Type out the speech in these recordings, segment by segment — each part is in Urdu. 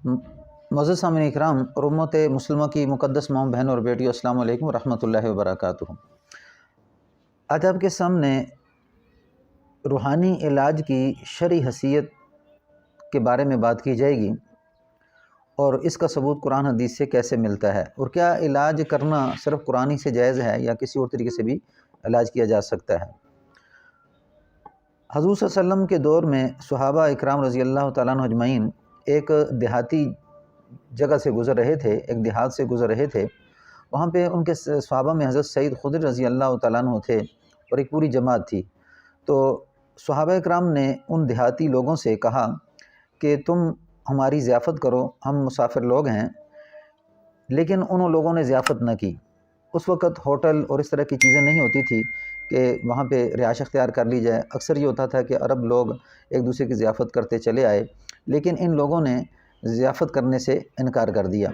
معزز سامعین اکرام اور امت مسلمہ کی مقدس ماؤں بہن اور بیٹیوں، السلام علیکم ورحمۃ اللہ وبرکاتہ۔ آج آپ کے سامنے روحانی علاج کی شرعی حیثیت کے بارے میں بات کی جائے گی اور اس کا ثبوت قرآن حدیث سے کیسے ملتا ہے، اور کیا علاج کرنا صرف قرآنی سے جائز ہے یا کسی اور طریقے سے بھی علاج کیا جا سکتا ہے۔ حضور صلی اللہ علیہ وسلم کے دور میں صحابہ اکرام رضی اللہ تعالیٰ عنہ اجمعین ایک دیہاتی جگہ سے گزر رہے تھے، ایک دیہات سے گزر رہے تھے۔ وہاں پہ ان کے صحابہ میں حضرت سعید خدری رضی اللہ تعالیٰ عنہ تھے اور ایک پوری جماعت تھی۔ تو صحابہ اکرام نے ان دیہاتی لوگوں سے کہا کہ تم ہماری ضیافت کرو، ہم مسافر لوگ ہیں، لیکن انہوں لوگوں نے ضیافت نہ کی۔ اس وقت ہوٹل اور اس طرح کی چیزیں نہیں ہوتی تھی کہ وہاں پہ رہائش اختیار کر لی جائے۔ اکثر یہ ہوتا تھا کہ عرب لوگ ایک دوسرے کی ضیافت کرتے چلے آئے، لیکن ان لوگوں نے ضیافت کرنے سے انکار کر دیا۔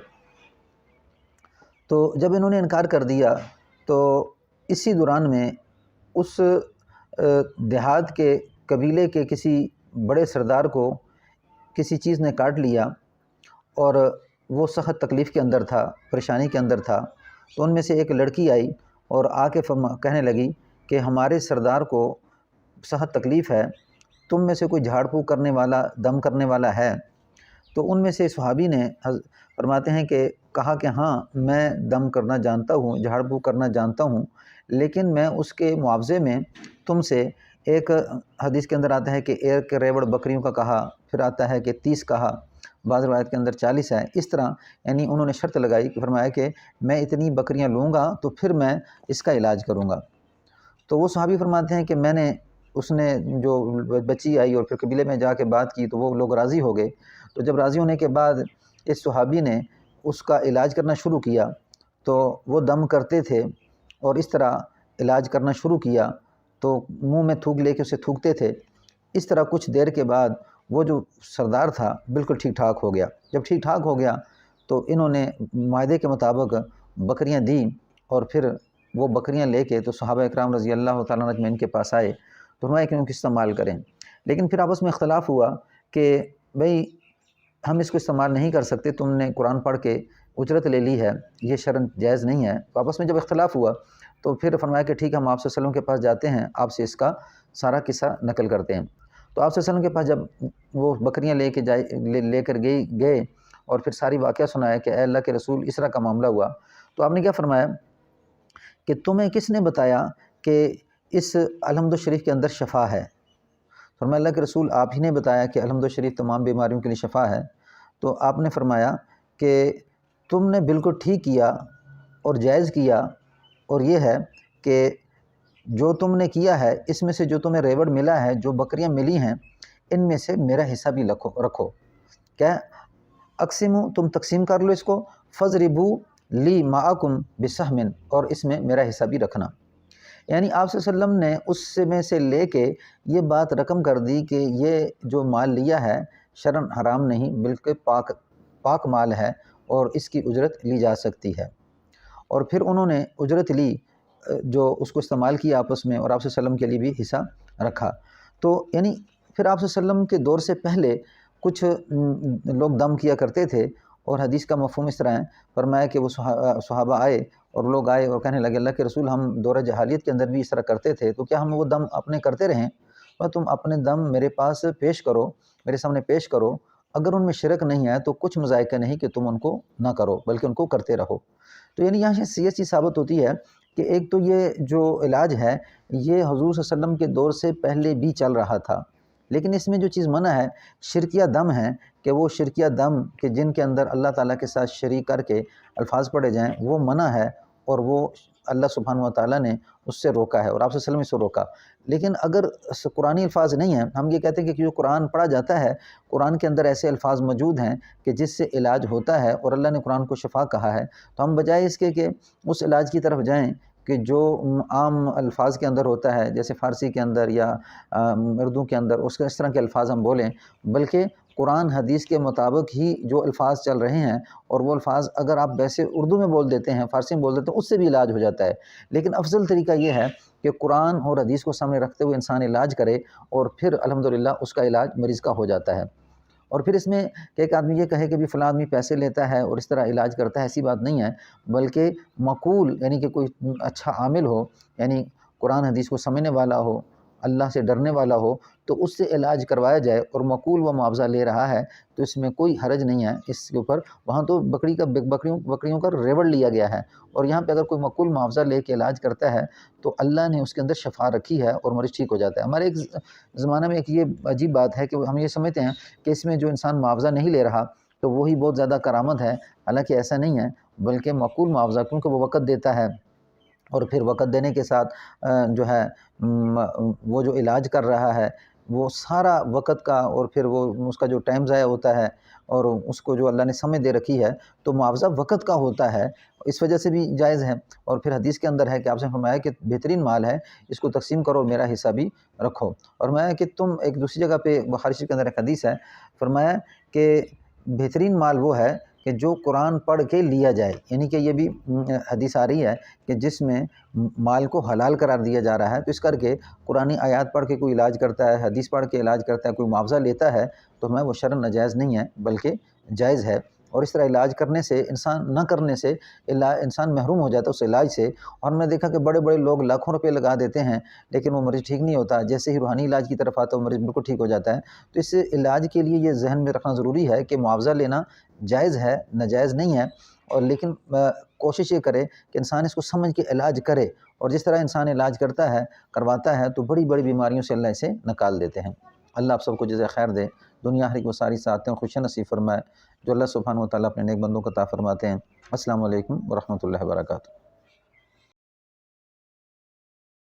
تو جب انہوں نے انکار کر دیا تو اسی دوران میں اس دیہات کے قبیلے کے کسی بڑے سردار کو کسی چیز نے کاٹ لیا اور وہ سخت تکلیف کے اندر تھا، پریشانی کے اندر تھا۔ تو ان میں سے ایک لڑکی آئی اور آ کے کہنے لگی کہ ہمارے سردار کو سخت تکلیف ہے، تم میں سے کوئی جھاڑ پھونک کرنے والا، دم کرنے والا ہے؟ تو ان میں سے صحابی نے فرماتے ہیں کہ کہا کہ ہاں، میں دم کرنا جانتا ہوں، جھاڑ پھونک کرنا جانتا ہوں، لیکن میں اس کے معاوضے میں تم سے ایک حدیث کے اندر آتا ہے کہ ایک ریوڑ بکریوں کا کہا، پھر آتا ہے کہ 30 کہا، بعض روایت کے اندر 40 ہے۔ اس طرح یعنی انہوں نے شرط لگائی کہ فرمایا کہ میں اتنی بکریاں لوں گا تو پھر میں اس کا علاج کروں گا۔ تو وہ صحابی فرماتے ہیں کہ اس نے جو بچی آئی اور پھر قبیلے میں جا کے بات کی تو وہ لوگ راضی ہو گئے۔ تو جب راضی ہونے کے بعد اس صحابی نے اس کا علاج کرنا شروع کیا تو وہ دم کرتے تھے اور اس طرح علاج کرنا شروع کیا تو منہ میں تھوک لے کے اسے تھوکتے تھے۔ اس طرح کچھ دیر کے بعد وہ جو سردار تھا بالکل ٹھیک ٹھاک ہو گیا۔ جب ٹھیک ٹھاک ہو گیا تو انہوں نے معاہدے کے مطابق بکریاں دیں اور پھر وہ بکریاں لے کے تو صحابہ اکرام رضی اللہ تعالیٰ عنہ اجمعین کے پاس آئے تو فرمایا کہ ان کو استعمال کریں۔ لیکن پھر آپس میں اختلاف ہوا کہ بھئی ہم اس کو استعمال نہیں کر سکتے، تم نے قرآن پڑھ کے اجرت لے لی ہے، یہ شرعاً جائز نہیں ہے۔ تو آپس میں جب اختلاف ہوا تو پھر فرمایا کہ ٹھیک ہے، ہم آپ صلی اللہ علیہ وسلم کے پاس جاتے ہیں، آپ سے اس کا سارا قصہ نقل کرتے ہیں۔ تو آپ صلی اللہ علیہ وسلم کے پاس جب وہ بکریاں لے کر گئے اور پھر ساری واقعہ سنایا کہ اے اللہ کے رسول اس طرح کا معاملہ ہوا، تو آپ نے کیا فرمایا کہ تمہیں کس نے بتایا کہ اس الحمد شریف کے اندر شفا ہے؟ فرمایا اللہ کے رسول آپ ہی نے بتایا کہ الحمد شریف تمام بیماریوں کے لیے شفا ہے۔ تو آپ نے فرمایا کہ تم نے بالکل ٹھیک کیا اور جائز کیا، اور یہ ہے کہ جو تم نے کیا ہے اس میں سے جو تمہیں ریوڑ ملا ہے، جو بکریاں ملی ہیں، ان میں سے میرا حصہ بھی رکھو۔ کیا اقسمو، تم تقسیم کر لو اس کو، فضربو لی معکم بسہم، اور اس میں میرا حصہ بھی رکھنا۔ یعنی آپ صلی اللہ علیہ وسلم نے اس میں سے لے کے یہ بات رقم کر دی کہ یہ جو مال لیا ہے شرعاً حرام نہیں بلکہ پاک مال ہے اور اس کی اجرت لی جا سکتی ہے۔ اور پھر انہوں نے اجرت لی، جو اس کو استعمال کیا آپس میں، اور آپ صلی اللہ علیہ وسلم کے لیے بھی حصہ رکھا۔ تو یعنی پھر آپ صلی اللہ علیہ وسلم کے دور سے پہلے کچھ لوگ دم کیا کرتے تھے، اور حدیث کا مفہوم اس طرح ہے، فرمایا کہ وہ صحابہ آئے اور لوگ آئے اور کہنے لگے اللہ کے رسول ہم دور جہالیت کے اندر بھی اس طرح کرتے تھے، تو کیا ہم وہ دم اپنے کرتے رہیں؟ اور تم اپنے دم میرے پاس پیش کرو، میرے سامنے پیش کرو، اگر ان میں شرک نہیں ہے تو کچھ مذائقہ نہیں کہ تم ان کو نہ کرو بلکہ ان کو کرتے رہو۔ تو یعنی یہاں سے یہ چیز ثابت ہوتی ہے کہ ایک تو یہ جو علاج ہے یہ حضور صلی اللہ علیہ وسلم کے دور سے پہلے بھی چل رہا تھا، لیکن اس میں جو چیز منع ہے شرکیہ دم ہے، کہ وہ شرکیہ دم کہ جن کے اندر اللہ تعالیٰ کے ساتھ شریک کر کے الفاظ پڑھے جائیں، وہ منع ہے، اور وہ اللہ سبحانہ و تعالیٰ نے اس سے روکا ہے اور آپ صلی اللہ علیہ وسلم سے روکا۔ لیکن اگر قرآنی الفاظ نہیں ہیں، ہم یہ کہتے ہیں کہ جو قرآن پڑھا جاتا ہے، قرآن کے اندر ایسے الفاظ موجود ہیں کہ جس سے علاج ہوتا ہے اور اللہ نے قرآن کو شفا کہا ہے، تو ہم بجائے اس کے کہ اس علاج کی طرف جائیں کہ جو عام الفاظ کے اندر ہوتا ہے، جیسے فارسی کے اندر یا اردو کے اندر اس طرح کے الفاظ ہم بولیں، بلکہ قرآن حدیث کے مطابق ہی جو الفاظ چل رہے ہیں، اور وہ الفاظ اگر آپ ویسے اردو میں بول دیتے ہیں، فارسی میں بول دیتے ہیں، اس سے بھی علاج ہو جاتا ہے۔ لیکن افضل طریقہ یہ ہے کہ قرآن اور حدیث کو سامنے رکھتے ہوئے انسان علاج کرے، اور پھر الحمدللہ اس کا علاج مریض کا ہو جاتا ہے۔ اور پھر اس میں کہ ایک آدمی یہ کہے کہ بھی فلاں آدمی پیسے لیتا ہے اور اس طرح علاج کرتا ہے، ایسی بات نہیں ہے، بلکہ معقول یعنی کہ کوئی اچھا عامل ہو، یعنی قرآن حدیث کو سمجھنے والا ہو، اللہ سے ڈرنے والا ہو، تو اس سے علاج کروایا جائے اور معقول وہ معاوضہ لے رہا ہے تو اس میں کوئی حرج نہیں ہے اس کے اوپر۔ وہاں تو بکریوں کا ریوڑ لیا گیا ہے، اور یہاں پہ اگر کوئی معقول معاوضہ لے کے علاج کرتا ہے تو اللہ نے اس کے اندر شفا رکھی ہے اور مریض ٹھیک ہو جاتا ہے۔ ہمارے ایک زمانہ میں ایک یہ عجیب بات ہے کہ ہم یہ سمجھتے ہیں کہ اس میں جو انسان معاوضہ نہیں لے رہا تو وہی بہت زیادہ کرامت ہے، حالانکہ ایسا نہیں ہے، بلکہ معقول معاوضہ کیونکہ وہ وقت دیتا ہے، اور پھر وقت دینے کے ساتھ جو ہے وہ جو علاج کر رہا ہے وہ سارا وقت کا اور پھر وہ اس کا جو ٹائم ضائع ہوتا ہے، اور اس کو جو اللہ نے سمجھ دے رکھی ہے تو معاوضہ وقت کا ہوتا ہے، اس وجہ سے بھی جائز ہے۔ اور پھر حدیث کے اندر ہے کہ آپ سے فرمایا کہ بہترین مال ہے، اس کو تقسیم کرو، میرا حصہ بھی رکھو۔ اور فرمایا کہ تم ایک دوسری جگہ پہ بخاری شریف کے اندر ایک حدیث ہے، فرمایا کہ بہترین مال وہ ہے کہ جو قرآن پڑھ کے لیا جائے، یعنی کہ یہ بھی حدیث آ رہی ہے کہ جس میں مال کو حلال قرار دیا جا رہا ہے، تو اس کر کے قرآنی آیات پڑھ کے کوئی علاج کرتا ہے، حدیث پڑھ کے علاج کرتا ہے، کوئی معاوضہ لیتا ہے تو میں وہ شرعاً ناجائز نہیں ہے بلکہ جائز ہے۔ اور اس طرح علاج کرنے سے نہ کرنے سے انسان محروم ہو جاتا ہے اس علاج سے۔ اور میں نے دیکھا کہ بڑے بڑے لوگ لاکھوں روپے لگا دیتے ہیں لیکن وہ مریض ٹھیک نہیں ہوتا، جیسے ہی روحانی علاج کی طرف آتا ہے وہ مریض بالکل ٹھیک ہو جاتا ہے۔ تو اس علاج کے لیے یہ ذہن میں رکھنا ضروری ہے کہ معاوضہ لینا جائز ہے، ناجائز نہیں ہے، اور لیکن کوشش یہ کرے کہ انسان اس کو سمجھ کے علاج کرے، اور جس طرح انسان علاج کرواتا ہے تو بڑی بڑی بیماریوں سے اللہ اسے نکال دیتے ہیں۔ اللہ آپ سب کو جزائے خیر دے، دنیا آخرت کو ساری سعادتیں خوشیاں نصیب فرمائے جو اللہ سبحانہ و تعالیٰ اپنے نیک بندوں کو عطا فرماتے ہیں۔ السلام علیکم ورحمۃ اللہ وبرکاتہ۔